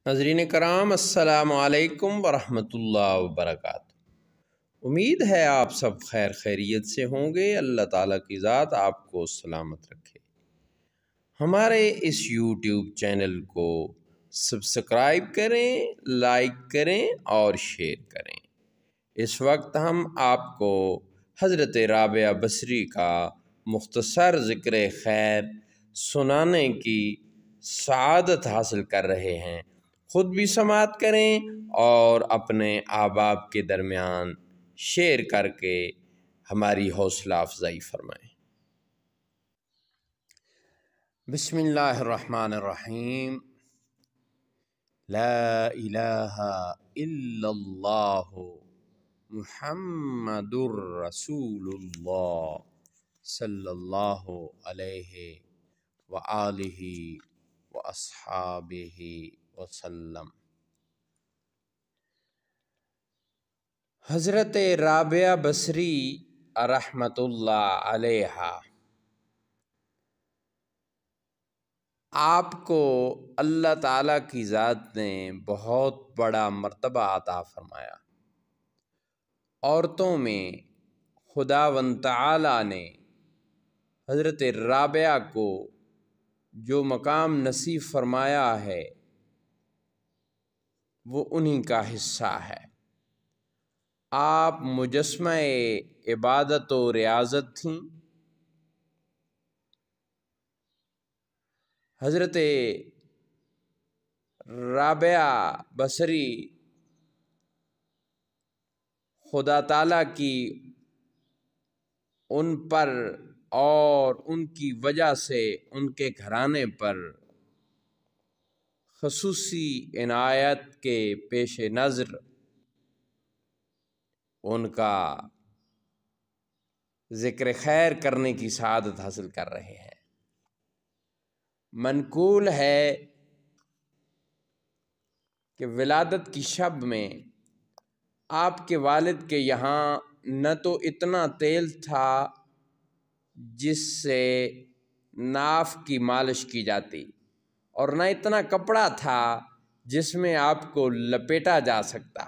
ناظرین کرام السلام علیکم ورحمۃ اللہ وبرکاتہ۔ امید ہے آپ سب خیر خیریت سے ہوں گے۔ اللہ تعالیٰ کی ذات آپ کو سلامت رکھے۔ ہمارے اس یوٹیوب چینل کو سبسکرائب کریں، لائک کریں اور شیئر کریں۔ اس وقت ہم آپ کو حضرت رابعہ بصری کا مختصر ذکر خیر سنانے کی سعادت حاصل کر رہے ہیں۔ خود بھی سماعت کریں اور اپنے احباب کے درمیان شیئر کر کے ہماری حوصلہ افزائی فرمائیں۔ بسم اللہ الرحمن الرحیم۔ لا الہ الا اللہ محمد الرسول اللہ صلی اللہ علیہ وآلہ واصحابہ وسلم۔ حضرت رابعہ بصری رحمۃ اللہ علیہ آپ کو اللہ تعالیٰ کی ذات نے بہت بڑا مرتبہ عطا فرمایا۔ عورتوں میں خداوند تعالیٰ نے حضرت رابعہ کو جو مقام نصیب فرمایا ہے وہ انہی کا حصہ ہے۔ آپ مجسمہ عبادت و ریاضت تھیں۔ حضرت رابعہ بصری خدا تعالیٰ کی ان پر اور ان کی وجہ سے ان کے گھرانے پر خصوصی عنایت کے پیش نظر ان کا ذکر خیر کرنے کی سعادت حاصل کر رہے ہیں۔ منقول ہے کہ ولادت کی شب میں آپ کے والد کے یہاں نہ تو اتنا تیل تھا جس سے ناف کی مالش کی جاتی، اور نہ اتنا کپڑا تھا جس میں آپ کو لپیٹا جا سکتا،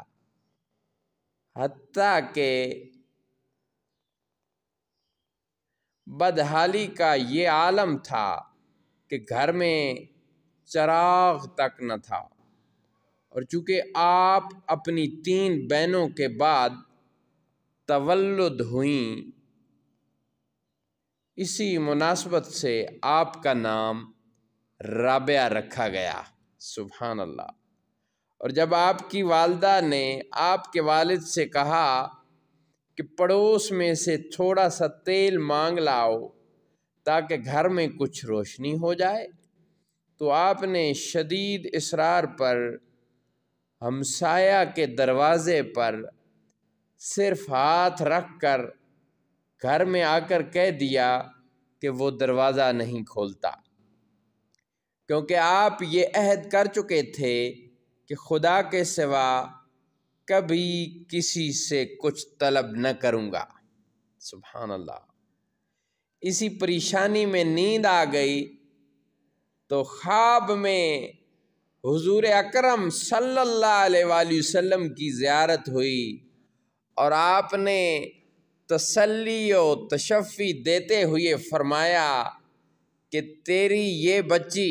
حتیٰ کہ بدحالی کا یہ عالم تھا کہ گھر میں چراغ تک نہ تھا۔ اور چونکہ آپ اپنی 3 بہنوں کے بعد تولد ہوئیں، اسی مناسبت سے آپ کا نام رابعہ رکھا گیا۔ سبحان اللہ۔ اور جب آپ کی والدہ نے آپ کے والد سے کہا کہ پڑوس میں سے تھوڑا سا تیل مانگ لاؤ تاکہ گھر میں کچھ روشنی ہو جائے، تو آپ نے شدید اصرار پر ہمسایہ کے دروازے پر صرف ہاتھ رکھ کر گھر میں آ کر کہہ دیا کہ وہ دروازہ نہیں کھولتا، کیونکہ آپ یہ عہد کر چکے تھے کہ خدا کے سوا کبھی کسی سے کچھ طلب نہ کروں گا۔ سبحان اللہ۔ اسی پریشانی میں نیند آ گئی تو خواب میں حضور اکرم صلی اللہ علیہ وآلہ وسلم کی زیارت ہوئی، اور آپ نے تسلی و تشفی دیتے ہوئے فرمایا کہ تیری یہ بچی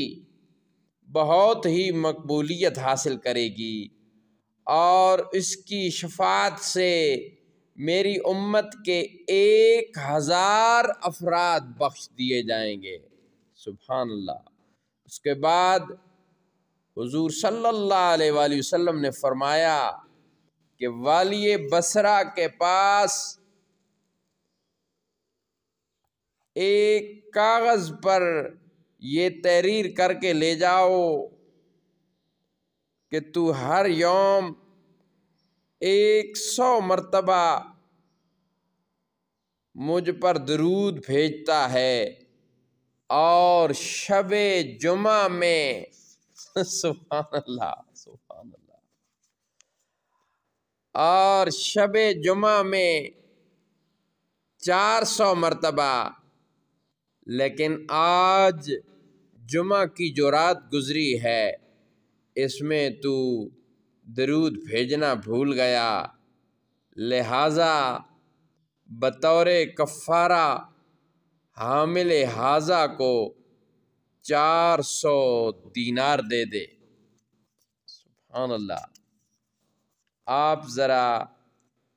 بہت ہی مقبولیت حاصل کرے گی، اور اس کی شفاعت سے میری امت کے 1000 افراد بخش دیے جائیں گے۔ سبحان اللہ۔ اس کے بعد حضور صلی اللہ علیہ وآلہ وسلم نے فرمایا کہ والی بصرہ کے پاس ایک کاغذ پر یہ تحریر کر کے لے جاؤ کہ تو ہر یوم 100 مرتبہ مجھ پر درود بھیجتا ہے، اور شب جمعہ میں سبحان اللہ سبحان اللہ، اور شب جمعہ میں 400 مرتبہ۔ لیکن آج جمعہ کی جو رات گزری ہے اس میں تو درود بھیجنا بھول گیا، لہٰذا بطور کفارہ حامل حاضہ کو 400 دینار دے دے۔ سبحان اللہ۔ آپ ذرا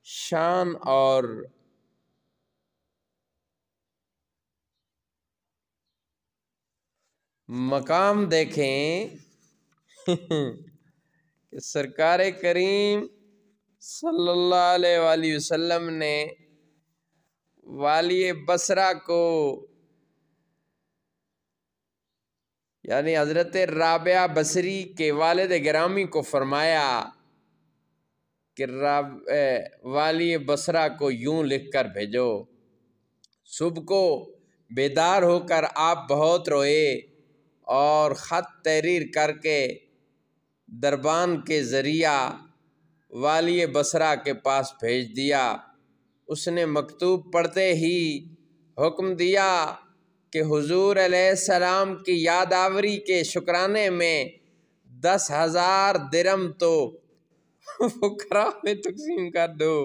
شان اور مقام دیکھیں کہ سرکار کریم صلی اللہ علیہ وآلہ وسلم نے والی بصرہ کو یعنی حضرت رابعہ بصری کے والد گرامی کو فرمایا کہ والی بصرہ کو یوں لکھ کر بھیجو، صبح کو بیدار ہو کر آپ بہت روئے اور خط تحریر کر کے دربان کے ذریعہ والی بصرہ کے پاس بھیج دیا۔ اس نے مکتوب پڑھتے ہی حکم دیا کہ حضور علیہ السلام کی یاد آوری کے شکرانے میں 10,000 درم تو فقراء میں تقسیم کر دو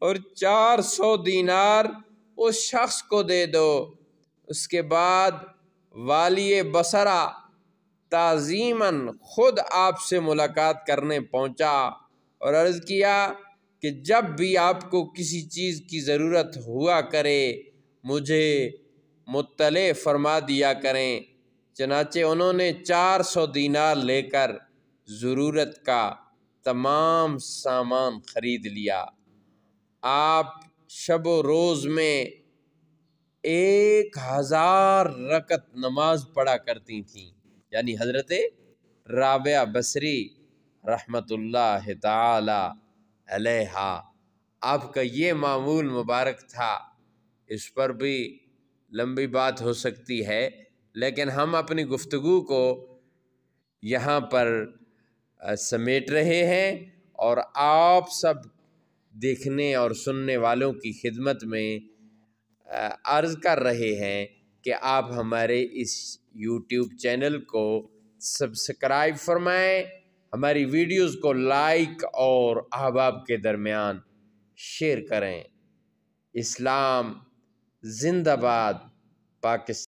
اور 400 دینار اس شخص کو دے دو۔ اس کے بعد والی بصرہ تعظیماً خود آپ سے ملاقات کرنے پہنچا اور عرض کیا کہ جب بھی آپ کو کسی چیز کی ضرورت ہوا کرے مجھے مطلع فرما دیا کریں۔ چنانچہ انہوں نے 400 دینار لے کر ضرورت کا تمام سامان خرید لیا۔ آپ شب و روز میں 1000 رکعت نماز پڑھا کرتی تھیں، یعنی حضرت رابعہ بصری رحمۃ اللہ تعالی علیہا، آپ کا یہ معمول مبارک تھا۔ اس پر بھی لمبی بات ہو سکتی ہے، لیکن ہم اپنی گفتگو کو یہاں پر سمیٹ رہے ہیں اور آپ سب دیکھنے اور سننے والوں کی خدمت میں عرض کر رہے ہیں کہ آپ ہمارے اس یوٹیوب چینل کو سبسکرائب فرمائیں، ہماری ویڈیوز کو لائک اور احباب کے درمیان شیئر کریں۔ اسلام زندہ باد، پاکستان۔